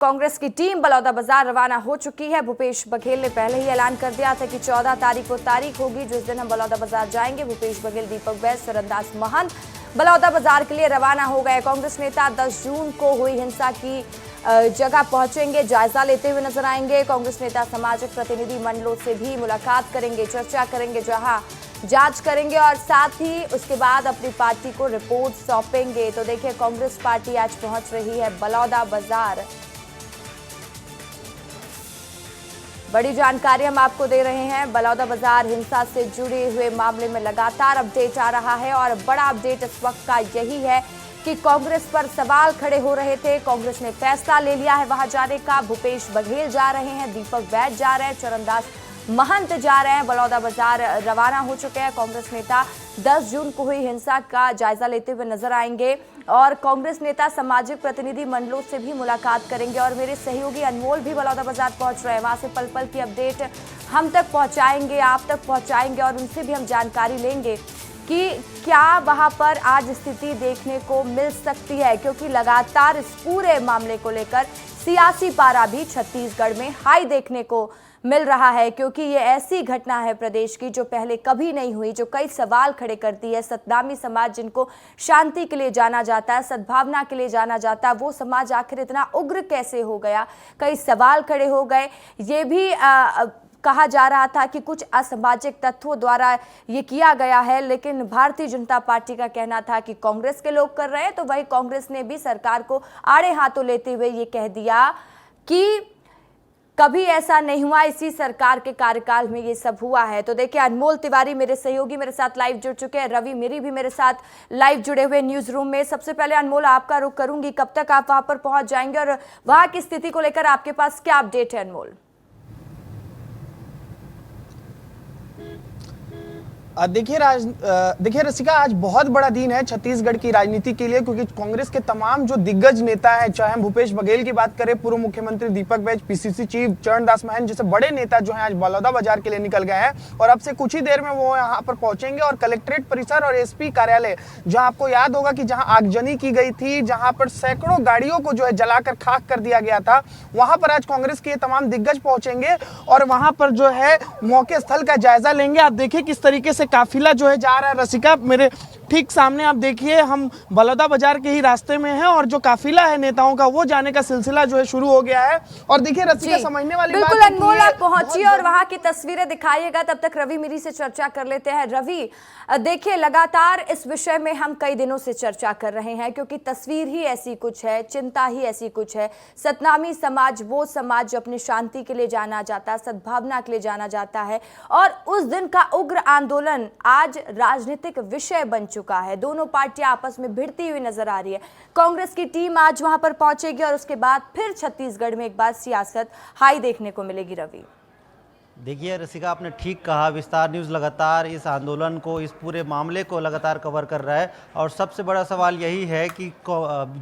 कांग्रेस की टीम बलौदाबाजार रवाना हो चुकी है। भूपेश बघेल ने पहले ही ऐलान कर दिया था कि 14 तारीख को तारीख होगी जिस दिन हम बलौदाबाजार जाएंगे। भूपेश बघेल, दीपक बैज, चरणदास महंत बलौदाबाजार के लिए रवाना हो गए। कांग्रेस नेता 10 जून को हुई हिंसा की जगह पहुंचेंगे, जायजा लेते हुए नजर आएंगे। कांग्रेस नेता सामाजिक प्रतिनिधि मंडलों से भी मुलाकात करेंगे, चर्चा करेंगे, जहां जांच करेंगे और साथ ही उसके बाद अपनी पार्टी को रिपोर्ट सौंपेंगे। तो देखिए, कांग्रेस पार्टी आज पहुंच रही है बलौदाबाजार। बड़ी जानकारी हम आपको दे रहे हैं। बलौदाबाजार हिंसा से जुड़े हुए मामले में लगातार अपडेट आ रहा है और बड़ा अपडेट इस वक्त का यही है कि कांग्रेस पर सवाल खड़े हो रहे थे। कांग्रेस ने फैसला ले लिया है वहां जाने का। भूपेश बघेल जा रहे हैं, दीपक बैज जा रहे हैं, चरणदास महंत जा रहे हैं, बलौदाबाजार रवाना हो चुके हैं। कांग्रेस नेता 10 जून को हुई हिंसा का जायजा लेते हुए नजर आएंगे और कांग्रेस नेता सामाजिक प्रतिनिधि मंडलों से भी मुलाकात करेंगे। और मेरे सहयोगी अनमोल भी बलौदाबाजार पहुंच रहे हैं, वहां से पल पल की अपडेट हम तक पहुंचाएंगे, आप तक पहुंचाएंगे और उनसे भी हम जानकारी लेंगे कि क्या वहां पर आज स्थिति देखने को मिल सकती है, क्योंकि लगातार इस पूरे मामले को लेकर सियासी पारा भी छत्तीसगढ़ में हाई देखने को मिल रहा है। क्योंकि ये ऐसी घटना है प्रदेश की जो पहले कभी नहीं हुई, जो कई सवाल खड़े करती है। सतनामी समाज, जिनको शांति के लिए जाना जाता है, सद्भावना के लिए जाना जाता है, वो समाज आखिर इतना उग्र कैसे हो गया, कई सवाल खड़े हो गए। ये भी कहा जा रहा था कि कुछ असामाजिक तत्वों द्वारा ये किया गया है, लेकिन भारतीय जनता पार्टी का कहना था कि कांग्रेस के लोग कर रहे हैं। तो वही कांग्रेस ने भी सरकार को आड़े हाथों लेते हुए ये कह दिया कि कभी ऐसा नहीं हुआ, इसी सरकार के कार्यकाल में ये सब हुआ है। तो देखिए, अनमोल तिवारी मेरे सहयोगी मेरे साथ लाइव जुड़ चुके हैं, रवि मेरी भी मेरे साथ लाइव जुड़े हुए न्यूज रूम में। सबसे पहले अनमोल, आपका रुख करूंगी, कब तक आप वहां पर पहुंच जाएंगे और वहां की स्थिति को लेकर आपके पास क्या अपडेट है अनमोल? देखिए रसिका, आज बहुत बड़ा दिन है छत्तीसगढ़ की राजनीति के लिए, क्योंकि कांग्रेस के तमाम जो दिग्गज नेता हैं, चाहे हम भूपेश बघेल की बात करें, पूर्व मुख्यमंत्री दीपक बैज, पीसीसी चीफ चरणदास महंत जैसे बड़े नेता जो हैं आज बलौदाबाजार के लिए निकल गए हैं और अब से कुछ ही देर में वो यहाँ पर पहुंचेंगे। और कलेक्ट्रेट परिसर और एसपी कार्यालय, जहाँ आपको याद होगा कि जहाँ आगजनी की गई थी, जहाँ पर सैकड़ों गाड़ियों को जो है जलाकर खाक कर दिया गया था, वहां पर आज कांग्रेस के तमाम दिग्गज पहुंचेंगे और वहां पर जो है मौके स्थल का जायजा लेंगे। आप देखिए किस तरीके से काफिला जो है जा रहा है। रसिका, मेरे ठीक सामने आप देखिए, हम बलौदाबाजार के ही रास्ते में हैं और जो काफिला है नेताओं का वो जाने का सिलसिला जो है शुरू हो गया है। और देखिए रसिका, समझने वाली बात बिल्कुल अनमोल, आप पहुंचिए और वहां की तस्वीरें दिखाइएगा। तब तक रवि मेरी से चर्चा कर लेते हैं। रवि, देखिए, लगातार इस विषय में हम कई दिनों से चर्चा कर रहे हैं, क्योंकि तस्वीर ही ऐसी कुछ है, चिंता ही ऐसी कुछ है। सतनामी समाज वो समाज जो अपनी शांति के लिए जाना जाता है, सद्भावना के लिए जाना जाता है, और उस दिन का उग्र आंदोलन आज राजनीतिक विषय बन चुका है। दोनों पार्टियां आपस में भिड़ती हुई नजर आ रही है। कांग्रेस की टीम आज वहां पर पहुंचेगी और उसके बाद फिर छत्तीसगढ़ में एक बार सियासत हाई देखने को मिलेगी। रवि, देखिए रसिका, आपने ठीक कहा, विस्तार न्यूज़ लगातार इस आंदोलन को, इस पूरे मामले को लगातार कवर कर रहा है। और सबसे बड़ा सवाल यही है कि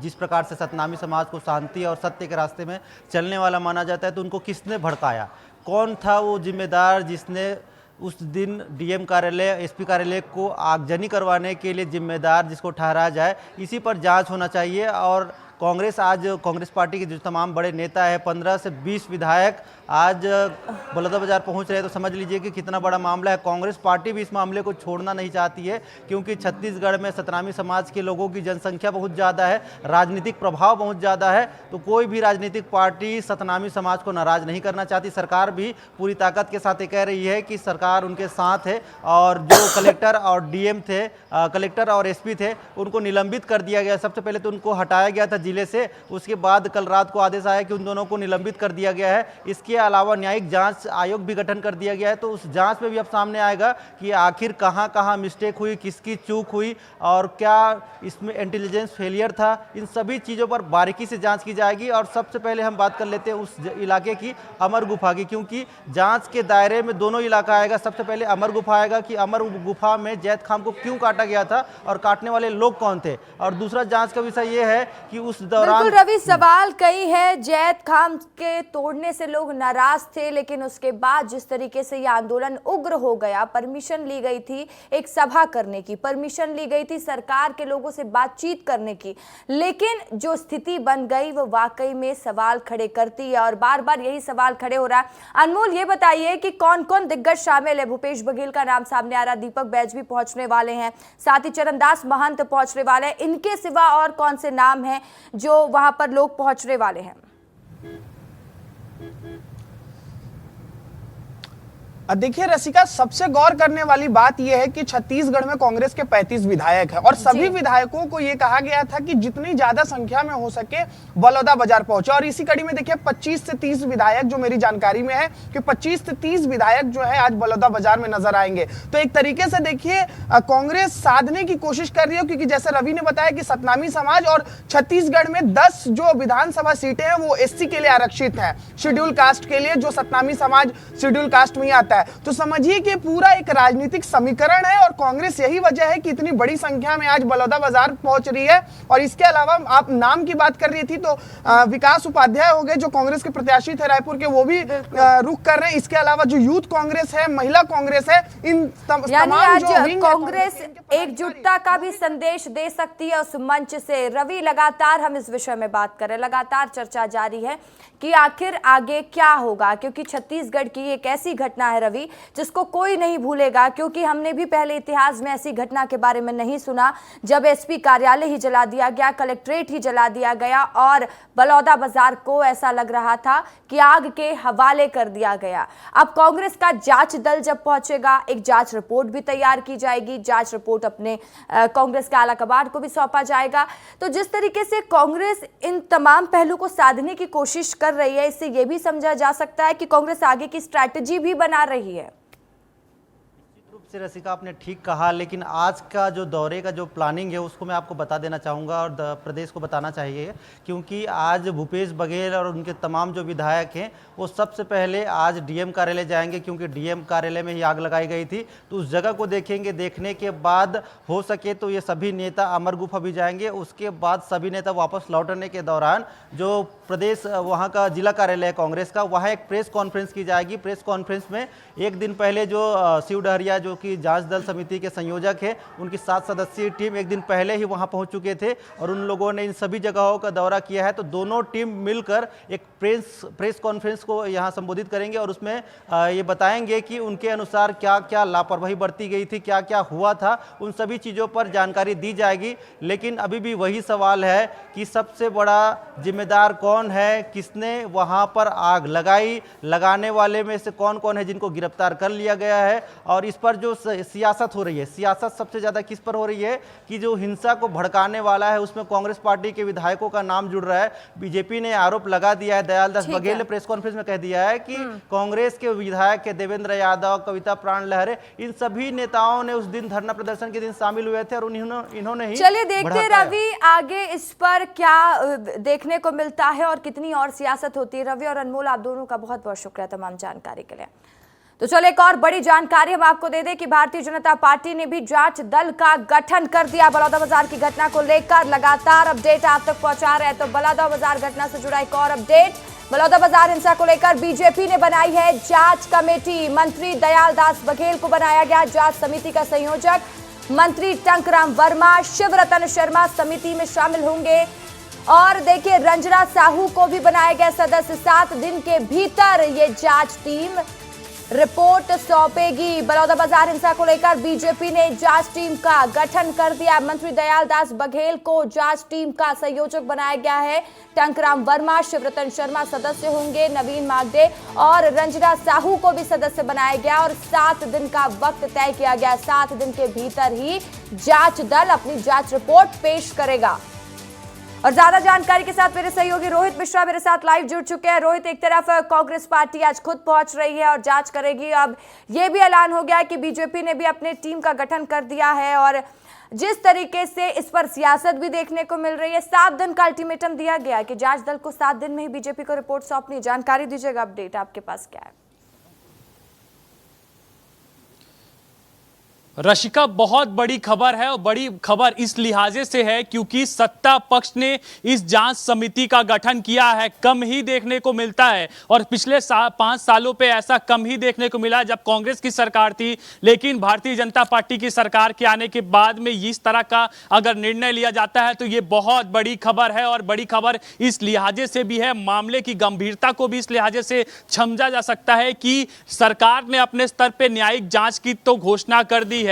जिस प्रकार से सतनामी समाज को शांति और सत्य के रास्ते में चलने वाला माना जाता है, तो उनको किसने भड़काया, कौन था वो जिम्मेदार जिसने उस दिन डीएम कार्यालय, एसपी कार्यालय को आगजनी करवाने के लिए जिम्मेदार जिसको ठहराया जाए, इसी पर जांच होना चाहिए। और कांग्रेस पार्टी के जो तमाम बड़े नेता है, 15 से 20 विधायक आज बलौदाबाजार पहुंच रहे हैं। तो समझ लीजिए कि कितना बड़ा मामला है। कांग्रेस पार्टी भी इस मामले को छोड़ना नहीं चाहती है, क्योंकि छत्तीसगढ़ में सतनामी समाज के लोगों की जनसंख्या बहुत ज़्यादा है, राजनीतिक प्रभाव बहुत ज़्यादा है। तो कोई भी राजनीतिक पार्टी सतनामी समाज को नाराज़ नहीं करना चाहती। सरकार भी पूरी ताकत के साथ ये कह रही है कि सरकार उनके साथ है। और जो कलेक्टर और डीएम थे, कलेक्टर और एसपी थे, उनको निलंबित कर दिया गया। सबसे पहले तो उनको हटाया गया था जिले से, उसके बाद कल रात को आदेश आया कि उन दोनों को निलंबित कर दिया गया है। इसके अलावा न्यायिक जांच आयोग भी गठन कर दिया गया है। तो उस जांच में भी अब सामने आएगा कि आखिर कहां कहां मिस्टेक हुई, किसकी चूक हुई और क्या इसमें इंटेलिजेंस फेलियर था। इन सभी चीज़ों पर बारीकी से जांच की जाएगी। और सबसे पहले हम बात कर लेते हैं उस इलाके की, अमर गुफा की, क्योंकि जांच के दायरे में दोनों इलाका आएगा। सबसे पहले अमर गुफा आएगा कि अमर गुफा में जैद खान को क्यों काटा गया था और काटने वाले लोग कौन थे। और दूसरा जाँच का विषय यह है कि उस उस दौरान बिल्कुल रवि, सवाल कई है। जैत खाम के तोड़ने से लोग नाराज थे, लेकिन उसके बाद जिस तरीके से यह आंदोलन उग्र हो गया, परमिशन ली गई थी एक सभा करने की, परमिशन ली गई थी सरकार के लोगों से बातचीत करने की, लेकिन जो स्थिति बन गई वो वाकई में सवाल खड़े करती है और बार बार यही सवाल खड़े हो रहा है। अनमोल, ये बताइए कि कौन कौन दिग्गज शामिल है? भूपेश बघेल का नाम सामने आ रहा, दीपक बैज भी पहुंचने वाले हैं, साथ ही चरणदास महंत पहुंचने वाले हैं। इनके सिवा और कौन से नाम हैं जो वहां पर लोग पहुंचने वाले हैं? देखिए रसिका, सबसे गौर करने वाली बात यह है कि छत्तीसगढ़ में कांग्रेस के 35 विधायक हैं और सभी विधायकों को यह कहा गया था कि जितनी ज्यादा संख्या में हो सके बलौदाबाजार पहुंचे। और इसी कड़ी में देखिए 25 से 30 विधायक, जो मेरी जानकारी में है कि 25 से 30 विधायक जो है आज बलौदाबाजार में नजर आएंगे। तो एक तरीके से देखिए कांग्रेस साधने की कोशिश कर रही है, क्योंकि जैसे रवि ने बताया कि सतनामी समाज और छत्तीसगढ़ में 10 जो विधानसभा सीटें हैं वो एससी के लिए आरक्षित हैं, शेड्यूल कास्ट के लिए, जो सतनामी समाज शेड्यूल कास्ट में आता है। तो समझिए कि पूरा एक राजनीतिक समीकरण है और कांग्रेस यही वजह है कि इतनी बड़ी संख्या में आज बलौदाबाजार पहुंच रही है। और इसके अलावा आप नाम की बात कर रही थी तो विकास उपाध्याय हो गए जो कांग्रेस के प्रत्याशी थे रायपुर के, वो भी रुख कर रहे हैं। इसके अलावा जो यूथ कांग्रेस है, महिला कांग्रेस है, इन तमाम आज जो विंग कांग्रेस एकजुटता का भी संदेश दे सकती है उस मंच से। रवि, लगातार हम इस विषय में बात कर रहे हैं, लगातार चर्चा जारी है कि आखिर आगे क्या होगा, क्योंकि छत्तीसगढ़ की एक ऐसी घटना है रवि जिसको कोई नहीं भूलेगा, क्योंकि हमने भी पहले इतिहास में ऐसी घटना के बारे में नहीं सुना जब एसपी कार्यालय ही जला दिया गया, कलेक्ट्रेट ही जला दिया गया और बलौदाबाजार को ऐसा लग रहा था कि आग के हवाले कर दिया गया। अब कांग्रेस का जांच दल जब पहुंचेगा, एक जांच रिपोर्ट भी तैयार की जाएगी, जांच रिपोर्ट अपने कांग्रेस के आला कमान को भी सौंपा जाएगा। तो जिस तरीके से कांग्रेस इन तमाम पहलू को साधने की कोशिश कर रही है, इससे यह भी समझा जा सकता है कि कांग्रेस आगे की स्ट्रैटेजी भी बना रही है। से रसिका, आपने ठीक कहा, लेकिन आज का जो दौरे का जो प्लानिंग है उसको मैं आपको बता देना चाहूँगा और प्रदेश को बताना चाहिए, क्योंकि आज भूपेश बघेल और उनके तमाम जो विधायक हैं वो सबसे पहले आज डीएम कार्यालय जाएंगे, क्योंकि डीएम कार्यालय में ही आग लगाई गई थी। तो उस जगह को देखेंगे, देखने के बाद हो सके तो ये सभी नेता अमर गुफा भी जाएंगे। उसके बाद सभी नेता वापस लौटने के दौरान जो प्रदेश वहाँ का जिला कार्यालय है कांग्रेस का, वहाँ एक प्रेस कॉन्फ्रेंस की जाएगी। प्रेस कॉन्फ्रेंस में एक दिन पहले जो शिव डहरिया जो कि जांच दल समिति के संयोजक है, उनकी 7 सदस्यीय टीम एक दिन पहले ही वहां पहुंच चुके थे और उन लोगों ने इन सभी जगहों का दौरा किया है। तो दोनों टीम मिलकर एक प्रेस कॉन्फ्रेंस को यहां संबोधित करेंगे और उसमें ये बताएंगे कि उनके अनुसार क्या क्या लापरवाही बरती गई थी, क्या क्या हुआ था, उन सभी चीज़ों पर जानकारी दी जाएगी। लेकिन अभी भी वही सवाल है कि सबसे बड़ा जिम्मेदार कौन है, किसने वहां पर आग लगाई, लगाने वाले में से कौन कौन है जिनको गिरफ्तार कर लिया गया है। और इस पर जो सियासत हो रही है, सियासत सबसे ज्यादा किस पर हो रही है कि जो हिंसा को भड़काने वाला है उसमें कांग्रेस पार्टी के विधायकों का नाम जुड़ रहा है। बीजेपी ने आरोप लगा दिया है, दयालदास बघेल ने प्रेस कॉन्फ्रेंस में कह दिया है कि कांग्रेस के विधायक के देवेंद्र यादव, कविता प्राण लहरे, इन सभी नेताओं ने उस दिन धरना प्रदर्शन के दिन शामिल हुए थे और इन्होंने ही। चलिए देखते रवि आगे इस पर क्या देखने को मिलता है और कितनी और सियासत होती है। रवि और अनमोल, आप दोनों का बहुत बहुत शुक्रिया तमाम जानकारी के लिए। तो चलो एक और बड़ी जानकारी हम आपको दे दें कि भारतीय जनता पार्टी ने भी जांच दल का गठन कर दिया। बलौदाबाजार की घटना को लेकर लगातार अपडेट आप तक पहुंचा रहे हैं। तो बलौदाबाजार घटना से जुड़ा एक और अपडेट, बलौदाबाजार हिंसा को लेकर बीजेपी ने बनाई है जांच कमेटी। मंत्री दयालदास बघेल को बनाया गया जांच समिति का संयोजक। मंत्री टंकराम वर्मा, शिवरतन शर्मा समिति में शामिल होंगे। और देखिए रंजना साहू को भी बनाया गया सदस्य। 7 दिन के भीतर ये जांच टीम रिपोर्ट सौंपेगी। बलौदाबाजार हिंसा को लेकर बीजेपी ने जांच टीम का गठन कर दिया। मंत्री दयालदास बघेल को जांच टीम का संयोजक बनाया गया है। टंकराम वर्मा, शिवरतन शर्मा सदस्य होंगे, नवीन मागदे और रंजना साहू को भी सदस्य बनाया गया और 7 दिन का वक्त तय किया गया। 7 दिन के भीतर ही जांच दल अपनी जांच रिपोर्ट पेश करेगा। और ज्यादा जानकारी के साथ मेरे सहयोगी रोहित मिश्रा मेरे साथ लाइव जुड़ चुके हैं। रोहित, एक तरफ कांग्रेस पार्टी आज खुद पहुंच रही है और जांच करेगी, अब यह भी ऐलान हो गया है कि बीजेपी ने भी अपने टीम का गठन कर दिया है और जिस तरीके से इस पर सियासत भी देखने को मिल रही है। 7 दिन का अल्टीमेटम दिया गया कि जांच दल को 7 दिन में ही बीजेपी को रिपोर्ट सौंपनी। जानकारी दीजिएगा, अपडेट आपके पास क्या है? रशिका, बहुत बड़ी खबर है और बड़ी खबर इस लिहाजे से है क्योंकि सत्ता पक्ष ने इस जांच समिति का गठन किया है। कम ही देखने को मिलता है और पिछले 5 सालों पे ऐसा कम ही देखने को मिला जब कांग्रेस की सरकार थी, लेकिन भारतीय जनता पार्टी की सरकार के आने के बाद में इस तरह का अगर निर्णय लिया जाता है तो ये बहुत बड़ी खबर है। और बड़ी खबर इस लिहाजे से भी है, मामले की गंभीरता को भी इस लिहाजे से समझा जा सकता है कि सरकार ने अपने स्तर पर न्यायिक जांच की तो घोषणा कर दी है।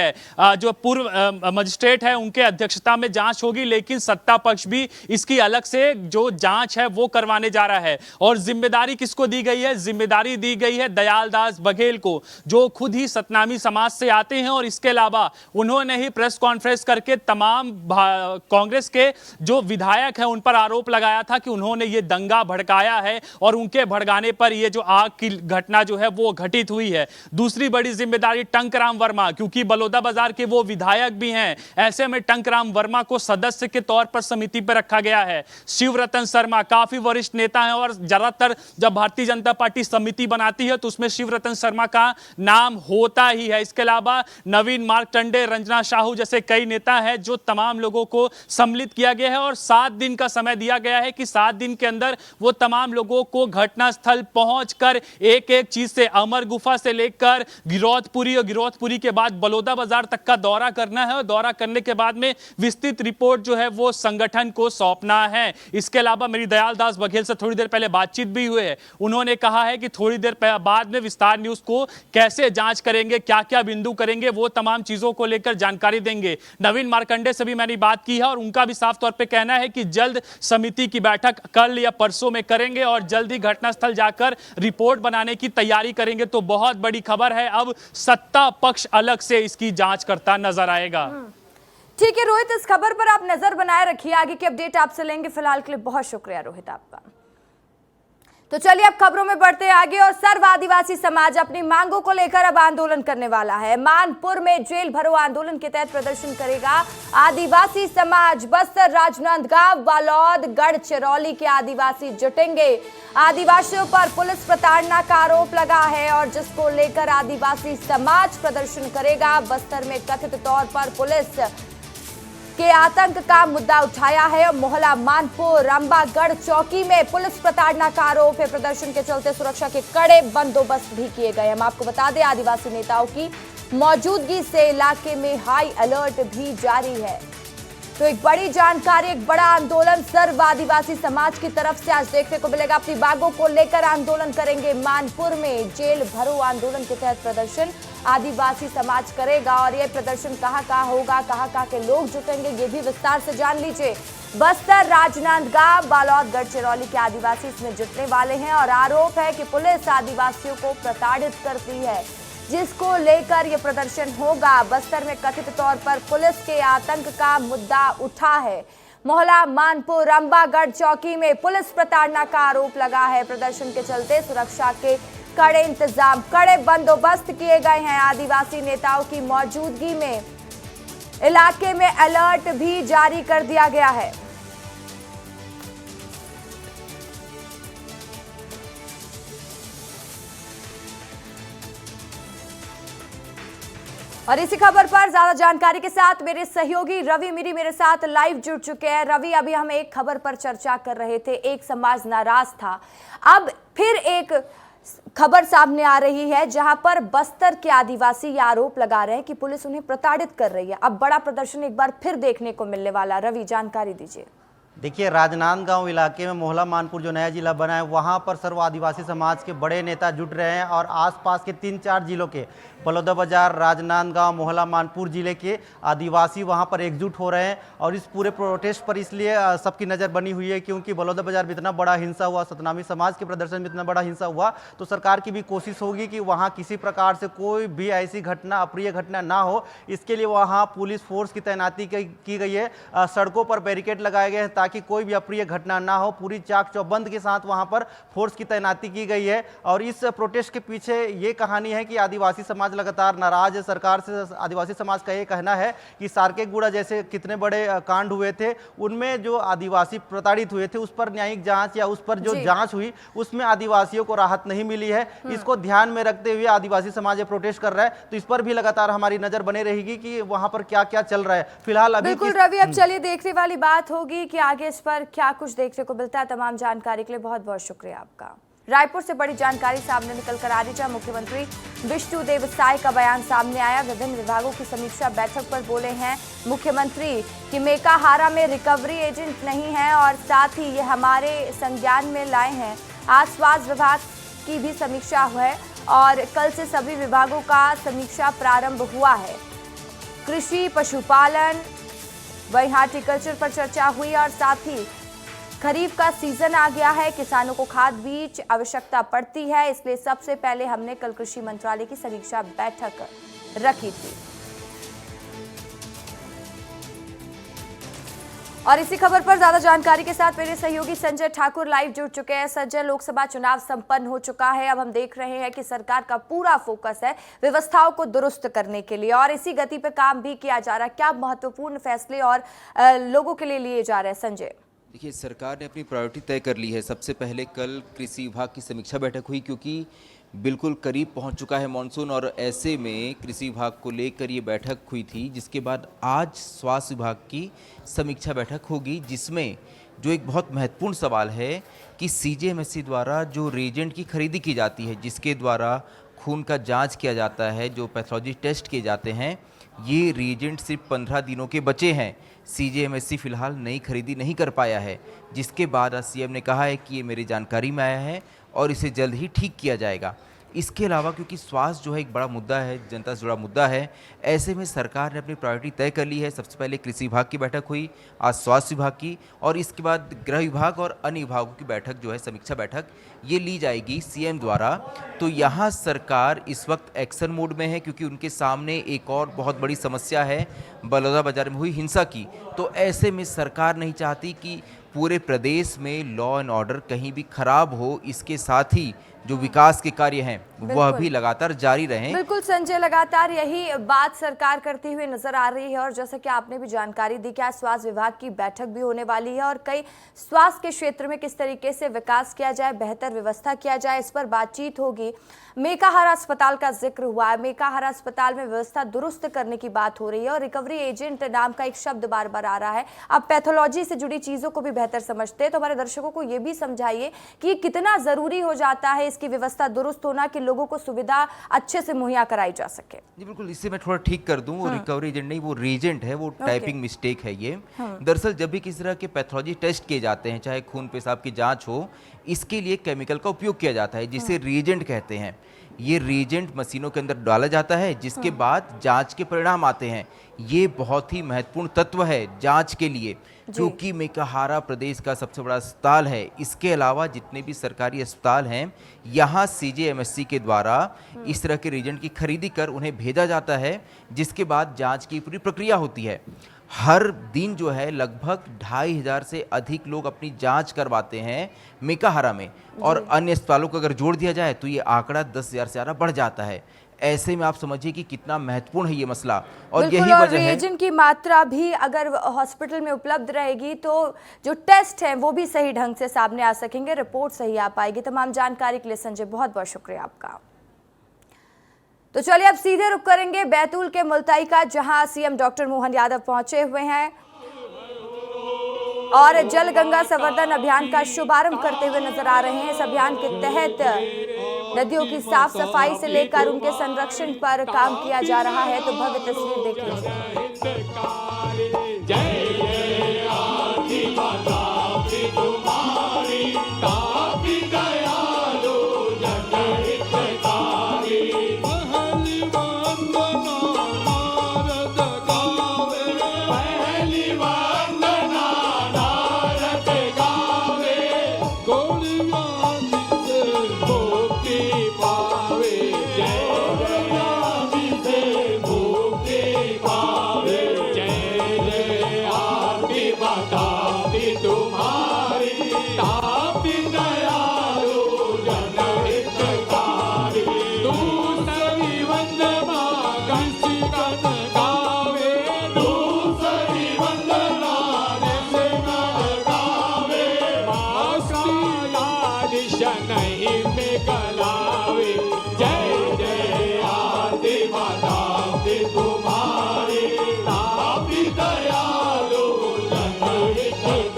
जो पूर्व मजिस्ट्रेट है उनके अध्यक्षता में जांच होगी, लेकिन सत्ता पक्ष भी इसकी अलग से जो जांच है वो करवाने जा रहा है। और जिम्मेदारी किसको दी गई है? जिम्मेदारी दी गई है दयाल दास बघेल को, जो खुद ही सतनामी समाज से आते हैं। और इसके अलावा उन्होंने ही प्रेस कॉन्फ्रेंस करके तमाम कांग्रेस के जो विधायक हैं उन पर आरोप लगाया था कि उन्होंने ये दंगा भड़काया है और उनके भड़काने पर ये जो आग की घटना जो है वो घटित हुई है। दूसरी बड़ी जिम्मेदारी टंकराम वर्मा, क्योंकि बलौदाबाजार के वो विधायक भी हैं, ऐसे में टंकराम वर्मा को सदस्य के तौर पर समिति पर रखा गया है। शिवरतन शर्मा काफी वरिष्ठ नेता हैं और ज्यादातर जब भारतीय जनता पार्टी समिति बनाती है तो उसमें शिवरतन शर्मा का नाम होता ही है। इसके अलावा नवीन मार्कंडे, रंजना साहू जैसे कई नेता हैं जो तमाम लोगों को सम्मिलित किया गया है और 7 दिन का समय दिया गया है कि 7 दिन के अंदर वो तमाम लोगों को घटनास्थल पहुंचकर एक एक चीज से, अमर गुफा से लेकर गिरौदपुरी और गिरौदपुरी के बाद बलौदाबाजार तक का दौरा करना है और दौरा करने के बाद में विस्तृत रिपोर्ट जो है वो संगठन को सौंपना है। इसके अलावा मेरी दयाल दास बघेल से थोड़ी देर पहले बातचीत भी हुई है। उन्होंने कहा है कि थोड़ी देर बाद में विस्तार न्यूज को कैसे जांच करेंगे, क्या क्या बिंदु करेंगे, वो तमाम चीजों को लेकर जानकारी देंगे। नवीन मार्कंडे से भी मैंने बात की है और उनका भी साफ तौर पर कहना है कि जल्द समिति की बैठक कल या परसों में करेंगे और जल्द ही घटनास्थल जाकर रिपोर्ट बनाने की तैयारी करेंगे। तो बहुत बड़ी खबर है, अब सत्ता पक्ष अलग से इसकी जांच करता नजर आएगा। ठीक है रोहित, इस खबर पर आप नजर बनाए रखिए, आगे की अपडेट आपसे लेंगे। फिलहाल के लिए बहुत शुक्रिया रोहित आपका। तो चलिए अब खबरों में बढ़ते हैं आगे और सर्व आदिवासी समाज अपनी मांगों को लेकर अब आंदोलन करने वाला है। मानपुर में जेल भरो आंदोलन के तहत प्रदर्शन करेगा आदिवासी समाज। बस्तर, राजनांदगांव, बालोद, गढ़चिरौली के आदिवासी जुटेंगे। आदिवासियों पर पुलिस प्रताड़ना का आरोप लगा है और जिसको लेकर आदिवासी समाज प्रदर्शन करेगा। बस्तर में कथित तौर पर पुलिस के आतंक का मुद्दा उठाया है और मोहल्ला मानपुर रंबागढ़ चौकी में पुलिस प्रताड़ना का आरोप है। प्रदर्शन के चलते सुरक्षा के कड़े बंदोबस्त भी किए गए। हम आपको बता दें, आदिवासी नेताओं की मौजूदगी से इलाके में हाई अलर्ट भी जारी है। तो एक बड़ी जानकारी, एक बड़ा आंदोलन सर्व आदिवासी समाज की तरफ से आज देखने को मिलेगा। अपनी मांगों को लेकर आंदोलन करेंगे। मानपुर में जेल भरो आंदोलन के तहत प्रदर्शन आदिवासी समाज करेगा और ये प्रदर्शन कहाँ होगा, कहाँ के लोग जुटेंगे, ये भी विस्तार से जान लीजिए। बस्तर, राजनांदगांव, बालोद, गढ़चिरौली के आदिवासी इसमें जुटने वाले हैं और आरोप है कि पुलिस आदिवासियों को प्रताड़ित करती है, जिसको लेकर यह प्रदर्शन होगा। बस्तर में कथित तौर पर पुलिस के आतंक का मुद्दा उठा है। मोहल्ला मानपुर रंबागढ़ चौकी में पुलिस प्रताड़ना का आरोप लगा है। प्रदर्शन के चलते सुरक्षा के कड़े इंतजाम, कड़े बंदोबस्त किए गए हैं। आदिवासी नेताओं की मौजूदगी में इलाके में अलर्ट भी जारी कर दिया गया है। और इसी खबर पर ज्यादा जानकारी के साथ मेरे सहयोगी रवि मिरी मेरे साथ लाइव जुड़ चुके हैं। रवि, अभी हम एक खबर पर चर्चा कर रहे थे, एक समाज नाराज था, अब फिर एक खबर सामने आ रही है जहां पर बस्तर के आदिवासी ये आरोप लगा रहे हैं कि पुलिस उन्हें प्रताड़ित कर रही है। अब बड़ा प्रदर्शन एक बार फिर देखने को मिलने वाला। रवि, जानकारी दीजिए। देखिए, राजनांदगांव इलाके में मोहल्ला मानपुर जो नया जिला बना है, वहाँ पर सर्व आदिवासी समाज के बड़े नेता जुट रहे हैं और आसपास के 3-4 जिलों के बलौदाबाजार, राजनांदगांव, मोहल्ला मानपुर जिले के आदिवासी वहाँ पर एकजुट हो रहे हैं। और इस पूरे प्रोटेस्ट पर इसलिए सबकी नज़र बनी हुई है क्योंकि बलौदाबाजार में इतना बड़ा हिंसा हुआ, सतनामी समाज के प्रदर्शन में इतना बड़ा हिंसा हुआ, तो सरकार की भी कोशिश होगी कि वहाँ किसी प्रकार से कोई भी ऐसी घटना, अप्रिय घटना ना हो। इसके लिए वहाँ पुलिस फोर्स की तैनाती की गई है। सड़कों पर बैरिकेड लगाए गए हैं ताकि कोई भी अप्रिय घटना ना हो। पूरी चाक चौबंद के साथ वहां पर फोर्स की तैनाती की गई है। और इस प्रोटेस्ट के पीछे ये कहानी है कि आदिवासी समाज लगातार नाराज है सरकार से। आदिवासी समाज का ये कहना है कि सारकेगुड़ा जैसे कितने बड़े कांड हुए थे, उनमें जो आदिवासी प्रताड़ित हुए थे उस पर न्यायिक जांच या उस पर जो जांच हुई उसमें आदिवासियों को राहत नहीं मिली है। इसको ध्यान में रखते हुए आदिवासी समाज प्रोटेस्ट कर रहा है, तो इस पर भी लगातार हमारी नजर बने रहेगी कि वहां पर क्या क्या चल रहा है। फिलहाल अभी बिल्कुल रवि, अब चलिए देखने वाली बात होगी कि आगे इस पर क्या कुछ देखने को मिलता है। तमाम जानकारी के लिए बहुत बहुत शुक्रिया आपका। रायपुर से बड़ी जानकारी सामने निकल कर आ रही है। मुख्यमंत्री विष्णुदेव साय का बयान सामने आया। विभिन्न विभागों की समीक्षा बैठक पर बोले हैं मुख्यमंत्री कि मेकाहारा में रिकवरी एजेंट नहीं है और साथ ही ये हमारे संज्ञान में लाए हैं। आज स्वास्थ्य विभाग की भी समीक्षा है और कल से सभी विभागों का समीक्षा प्रारंभ हुआ है। कृषि, पशुपालन, वहीं हार्टिकल्चर पर चर्चा हुई और साथ ही खरीफ का सीजन आ गया है। किसानों को खाद बीज आवश्यकता पड़ती है, इसलिए सबसे पहले हमने कल कृषि मंत्रालय की समीक्षा बैठक रखी थी। और इसी खबर पर ज्यादा जानकारी के साथ मेरे सहयोगी संजय ठाकुर लाइव जुड़ चुके हैं। संजय, लोकसभा चुनाव संपन्न हो चुका है। अब हम देख रहे हैं कि सरकार का पूरा फोकस है व्यवस्थाओं को दुरुस्त करने के लिए और इसी गति पर काम भी किया जा रहा है। क्या महत्वपूर्ण फैसले और लोगों के लिए लिए जा रहे हैं संजय? देखिए, सरकार ने अपनी प्रायोरिटी तय कर ली है। सबसे पहले कल कृषि विभाग की समीक्षा बैठक हुई, क्योंकि बिल्कुल करीब पहुंच चुका है मानसून और ऐसे में कृषि विभाग को लेकर ये बैठक हुई थी। जिसके बाद आज स्वास्थ्य विभाग की समीक्षा बैठक होगी, जिसमें जो एक बहुत महत्वपूर्ण सवाल है कि सीजेएमएससी द्वारा जो रेजेंट की खरीदी की जाती है, जिसके द्वारा खून का जांच किया जाता है, जो पैथोलॉजी टेस्ट किए जाते हैं, ये रेजेंट सिर्फ 15 दिनों के बचे हैं। सीजेएमएससी फिलहाल नई खरीदी नहीं कर पाया है, जिसके बाद आज सीएम ने कहा है कि ये मेरी जानकारी में आया है और इसे जल्द ही ठीक किया जाएगा। इसके अलावा क्योंकि स्वास्थ्य जो है एक बड़ा मुद्दा है, जनता से जुड़ा मुद्दा है, ऐसे में सरकार ने अपनी प्रायोरिटी तय कर ली है। सबसे पहले कृषि विभाग की बैठक हुई, आज स्वास्थ्य विभाग की, और इसके बाद गृह विभाग और अन्य विभागों की बैठक जो है, समीक्षा बैठक, ये ली जाएगी सीएम द्वारा। तो यहाँ सरकार इस वक्त एक्शन मोड में है, क्योंकि उनके सामने एक और बहुत बड़ी समस्या है बलौदाबाजार में हुई हिंसा की। तो ऐसे में सरकार नहीं चाहती कि पूरे प्रदेश में लॉ एंड ऑर्डर कहीं भी खराब हो। इसके साथ ही जो विकास के कार्य हैं वह भी लगातार जारी रहें। बिल्कुल संजय, लगातार यही बात सरकार करती हुई नजर आ रही है और जैसा कि आपने भी जानकारी दी कि आज स्वास्थ्य विभाग की बैठक भी होने वाली है और कई स्वास्थ्य के क्षेत्र में किस तरीके से विकास किया जाए, बेहतर व्यवस्था किया जाए, इस पर बातचीत होगी। मेकाहारा अस्पताल का जिक्र हुआ है। मेकाहारा अस्पताल में व्यवस्था दुरुस्त करने की बात हो रही है और रिकवरी एजेंट नाम का एक शब्द बार बार आ रहा है। अब पैथोलॉजी से जुड़ी चीजों को भी बेहतर समझते हैं, तो हमारे दर्शकों को ये भी समझाइए कि कितना जरूरी हो जाता है इसकी व्यवस्था दुरुस्त होना कि लोगों को सुविधा अच्छे से मुहैया कराई जा सके। जी बिल्कुल, इससे मैं थोड़ा ठीक कर दूं। वो रिकवरी एजेंट नहीं, वो रेजेंट है, वो टाइपिंग मिस्टेक है ये। दरअसल जब भी किसी तरह के पैथोलॉजी टेस्ट किए जाते हैं, चाहे खून पेशाब की जांच हो, इसके लिए केमिकल का उपयोग किया जाता है जिसे रेजेंट कहते हैं। ये रेजेंट मशीनों के अंदर डाला जाता है, जिसके बाद जांच के परिणाम आते हैं। ये बहुत ही महत्वपूर्ण तत्व है जांच के लिए, क्योंकि मेकाहारा प्रदेश का सबसे बड़ा अस्पताल है। इसके अलावा जितने भी सरकारी अस्पताल हैं, यहाँ सीजेएमएससी के द्वारा इस तरह के रेजेंट की खरीदी कर उन्हें भेजा जाता है, जिसके बाद जांच की पूरी प्रक्रिया होती है। हर दिन जो है लगभग 2500 से अधिक लोग अपनी जांच करवाते हैं मेकाहारा में, और अन्य अस्पतालों को अगर जोड़ दिया जाए तो ये आंकड़ा 10,000 से ज़्यादा बढ़ जाता है। ऐसे में आप समझिए कि कितना महत्वपूर्ण है ये मसला, और यही वजह है रेजेंट की मात्रा भी अगर हॉस्पिटल में उपलब्ध रहेगी तो जो टेस्ट है वो भी सही ढंग से सामने आ सकेंगे, रिपोर्ट सही आ पाएगी। तमाम जानकारी के लिए संजय बहुत बहुत शुक्रिया आपका। तो चलिए अब सीधे रुक करेंगे बैतूल के मुल्ताई का, जहां सीएम डॉक्टर मोहन यादव पहुंचे हुए हैं और जल गंगा संवर्धन अभियान का शुभारंभ करते हुए नजर आ रहे हैं। इस अभियान के तहत नदियों की साफ सफाई से लेकर उनके संरक्षण पर काम किया जा रहा है। तो भव्य तस्वीर देख लीजिए। नहीं में गलावे। जय जय आरती माता की तुम्हारी, तापी दयालु जनहितकारी।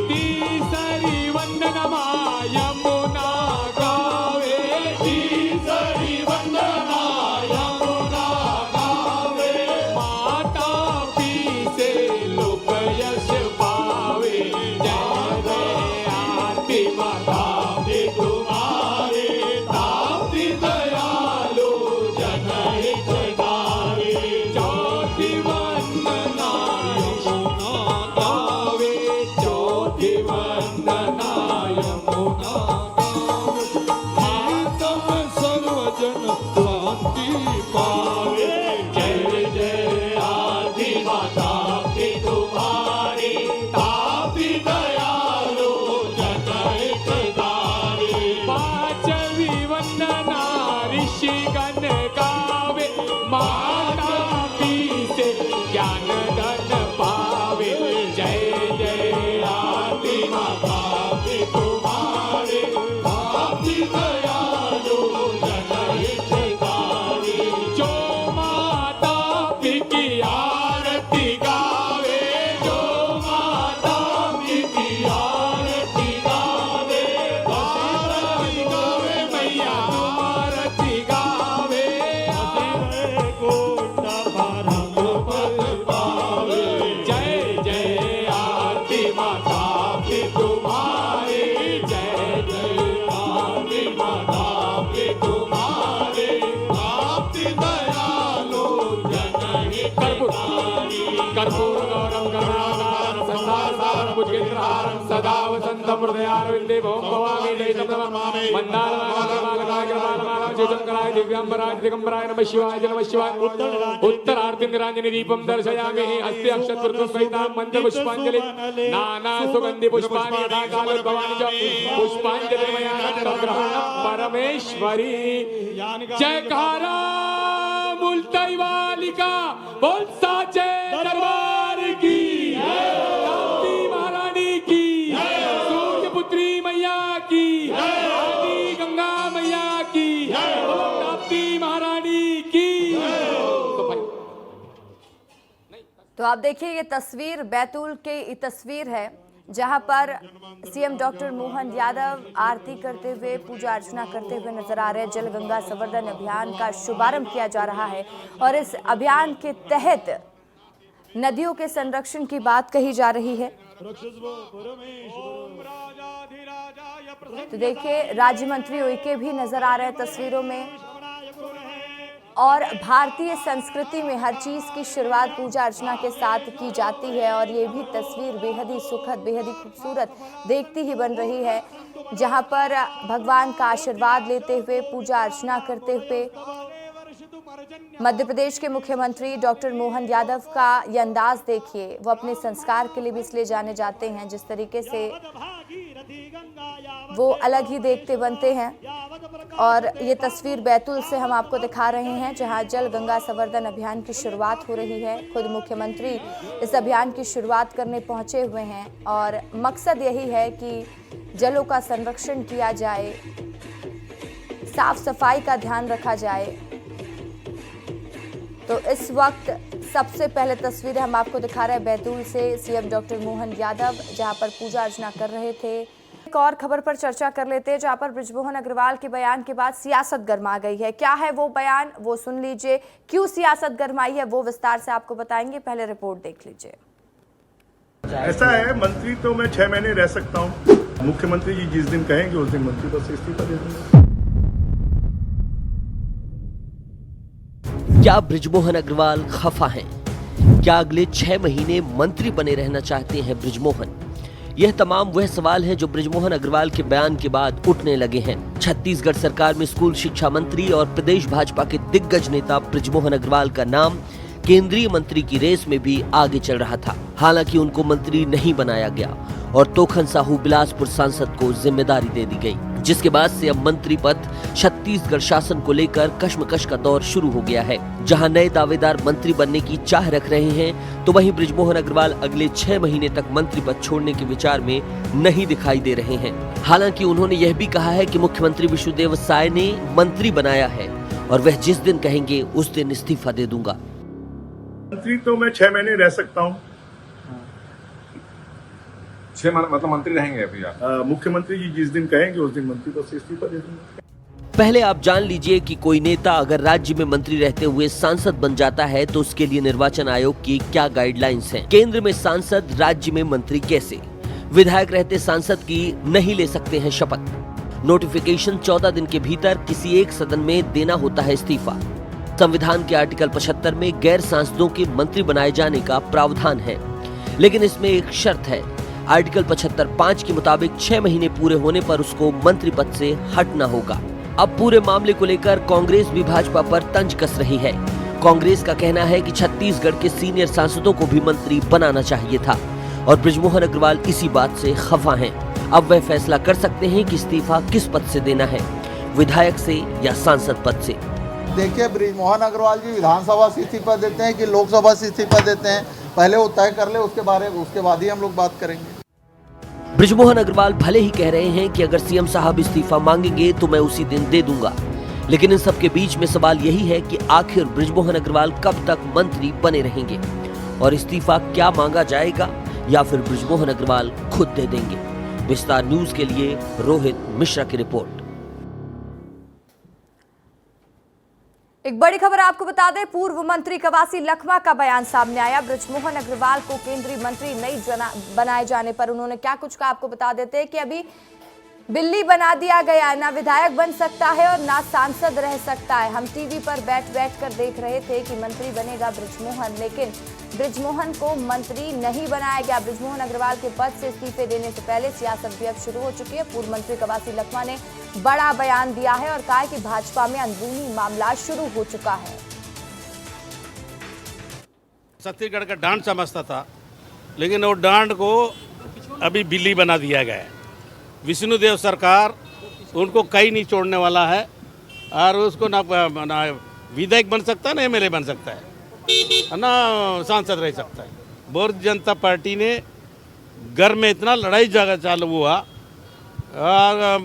तीसरी वंदनमा यमुना गावे, तीसरी वंदना यमुना गावे। माता पी से लोक यश पावे। जय जय आरती माता की तुम्हारी, तापी दयालु जनहितकारी। चौथी वंदना यमुना गावे, चौथी वंदना यमुना गावे। मातम सर्वजन शांति पावे। जय जय आरती माता की तुम्हारी, तापी दयालु जनहितकारी। पांचवी वंदना ऋषिगण गावे। माता पी से ज्ञान धन पावे। जय जय आरती माता की तुम्हारी, तापी दयालु जनहितकारी। जो माता पी की आरती गावे, जो माता पी की आरती गावे। आरती गावे मैया, आरती गावे। जय जय आरती माता की तुम्हारी, जय जय आरती माता की तुम्हारी, तापी दयालु जनहितकारी। कर्पूर गौरम करुणाकारं संसारसारं भुजगेन्द्रहारं सदा वसन्तं हृदयारविन्दे भवं भवामि जयतं नमामि। मन्दारमाला शिवशंकराय दिव्यांबराय दिगंबराय नमः शिवाय नमः शिवाय। उत्तरार्धं निराञ्जनी दीपं दर्शयामि। हस्ते अक्षतवृत्तसहितां मन्त्रपुष्पाञ्जलि नाना सुगन्धि पुष्पाणि यथा कालोद्भवानि च पुष्पाञ्जलिर्मया ग्रहणं परमेश्वरी। जयकारा मुल्ताई वाली का बोल साचे दरबार की, काली महारानी की, सूर्य पुत्री मैया की, आदि गंगा मैया की, ताप्ती महारानी की। तो आप देखिए ये तस्वीर बैतूल की तस्वीर है जहां पर सीएम डॉक्टर मोहन यादव आरती करते हुए पूजा अर्चना करते हुए नजर आ रहे हैं। जल गंगा संवर्धन अभियान का शुभारंभ किया जा रहा है और इस अभियान के तहत नदियों के संरक्षण की बात कही जा रही है। तो देखिए राज्य मंत्री उइके भी नजर आ रहे हैं तस्वीरों में। और भारतीय संस्कृति में हर चीज की शुरुआत पूजा अर्चना के साथ की जाती है और ये भी तस्वीर बेहद ही सुखद, बेहद ही खूबसूरत देखती ही बन रही है, जहां पर भगवान का आशीर्वाद लेते हुए पूजा अर्चना करते हुए मध्य प्रदेश के मुख्यमंत्री डॉक्टर मोहन यादव का ये अंदाज देखिए। वो अपने संस्कार के लिए भी इसलिए जाने जाते हैं, जिस तरीके से वो अलग ही देखते बनते हैं। और ये तस्वीर बैतूल से हम आपको दिखा रहे हैं जहां जल गंगा संवर्धन अभियान की शुरुआत हो रही है। खुद मुख्यमंत्री इस अभियान की शुरुआत करने पहुंचे हुए हैं और मकसद यही है कि जलों का संरक्षण किया जाए, साफ सफाई का ध्यान रखा जाए। तो इस वक्त सबसे पहले तस्वीरें हम आपको दिखा रहे हैं बैतूल से सीएम डॉक्टर मोहन यादव जहां पर पूजा अर्चना कर रहे थे। एक और खबर पर चर्चा कर लेते हैं जहां पर बृजमोहन अग्रवाल के बयान के बाद सियासत गरमा गई है। क्या है वो बयान, वो सुन लीजिए। क्यों सियासत गरमाई है वो विस्तार से आपको बताएंगे, पहले रिपोर्ट देख लीजिए। ऐसा है, मंत्री तो मैं 6 महीने रह सकता हूँ। मुख्यमंत्री जी जिस दिन कहेंगे उस दिन मंत्री पद से इस्तीफा दे दूंगा। क्या बृजमोहन अग्रवाल खफा हैं? क्या अगले 6 महीने मंत्री बने रहना चाहते हैं बृजमोहन? यह तमाम वह सवाल हैं जो बृजमोहन अग्रवाल के बयान के बाद उठने लगे हैं। छत्तीसगढ़ सरकार में स्कूल शिक्षा मंत्री और प्रदेश भाजपा के दिग्गज नेता बृजमोहन अग्रवाल का नाम केंद्रीय मंत्री की रेस में भी आगे चल रहा था। हालांकि उनको मंत्री नहीं बनाया गया और तोखन साहू बिलासपुर सांसद को जिम्मेदारी दे दी गई। जिसके बाद से अब मंत्री पद छत्तीसगढ़ शासन को लेकर कश्मकश का दौर शुरू हो गया है। जहां नए दावेदार मंत्री बनने की चाह रख रहे हैं, तो वहीं बृजमोहन अग्रवाल अगले 6 महीने तक मंत्री पद छोड़ने के विचार में नहीं दिखाई दे रहे हैं। हालांकि उन्होंने यह भी कहा है कि मुख्यमंत्री विष्णुदेव साय ने मंत्री बनाया है और वह जिस दिन कहेंगे उस दिन इस्तीफा दे दूंगा। मंत्री तो मैं 6 महीने रह सकता हूँ। 6 मतलब मंत्री रहेंगे अभी आप? मुख्यमंत्री जी जिस दिन कहेंगे उस दिन मंत्री पद से इस्तीफा दे दूंगा। पहले आप जान लीजिए कि कोई नेता अगर राज्य में मंत्री रहते हुए सांसद बन जाता है तो उसके लिए निर्वाचन आयोग की क्या गाइडलाइंस हैं? केंद्र में सांसद, राज्य में मंत्री कैसे? विधायक रहते सांसद की नहीं ले सकते हैं शपथ। नोटिफिकेशन 14 दिन के भीतर किसी एक सदन में देना होता है इस्तीफा। संविधान के आर्टिकल 75 में गैर सांसदों के मंत्री बनाए जाने का प्रावधान है, लेकिन इसमें एक शर्त है। आर्टिकल 75(5) के मुताबिक 6 महीने पूरे होने पर उसको मंत्री पद से हटना होगा। अब पूरे मामले को लेकर कांग्रेस भी भाजपा पर तंज कस रही है। कांग्रेस का कहना है कि छत्तीसगढ़ के सीनियर सांसदों को भी मंत्री बनाना चाहिए था और बृजमोहन अग्रवाल इसी बात से खफा हैं। अब वह फैसला कर सकते हैं कि इस्तीफा किस पद से देना है, विधायक से या सांसद पद से। देखिए, बृजमोहन अग्रवाल जी विधानसभा से इस्तीफा देते हैं कि लोकसभा से इस्तीफा देते हैं, पहले वो तय कर ले, उसके बाद ही हम लोग बात करेंगे। बृजमोहन अग्रवाल भले ही कह रहे हैं कि अगर सीएम साहब इस्तीफा मांगेंगे तो मैं उसी दिन दे दूंगा, लेकिन इन सब के बीच में सवाल यही है कि आखिर बृजमोहन अग्रवाल कब तक मंत्री बने रहेंगे और इस्तीफा क्या मांगा जाएगा या फिर बृजमोहन अग्रवाल खुद दे देंगे। विस्तार न्यूज के लिए रोहित मिश्रा की रिपोर्ट। एक बड़ी खबर आपको बता दें, पूर्व मंत्री कवासी लखमा का बयान सामने आया। बृजमोहन अग्रवाल को केंद्रीय मंत्री नहीं बनाए जाने पर उन्होंने क्या कुछ कहा आपको बता देते हैं कि अभी बिल्ली बना दिया गया, ना विधायक बन सकता है और ना सांसद रह सकता है। हम टीवी पर बैठ कर देख रहे थे कि मंत्री बनेगा बृजमोहन, लेकिन बृजमोहन को मंत्री नहीं बनाया गया। बृजमोहन अग्रवाल के पद से इस्तीफे देने से पहले सियासत भी अब शुरू हो चुकी है। पूर्व मंत्री कवासी लखमा ने बड़ा बयान दिया है और कहा है कि भाजपा में अंदरूनी मामला शुरू हो चुका है। छत्तीसगढ़ का डांड समझता था, लेकिन वो डांड को अभी बिल्ली बना दिया गया है। विष्णुदेव सरकार उनको कहीं नहीं छोड़ने वाला है और उसको ना विधायक बन सकता है, ना एमएलए बन सकता है, ना सांसद रह सकता है। भारतीय जनता पार्टी ने घर में इतना लड़ाई झगड़ा चालू हुआ और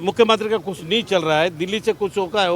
मुख्यमंत्री का कुछ नहीं चल रहा है, दिल्ली से कुछ होता है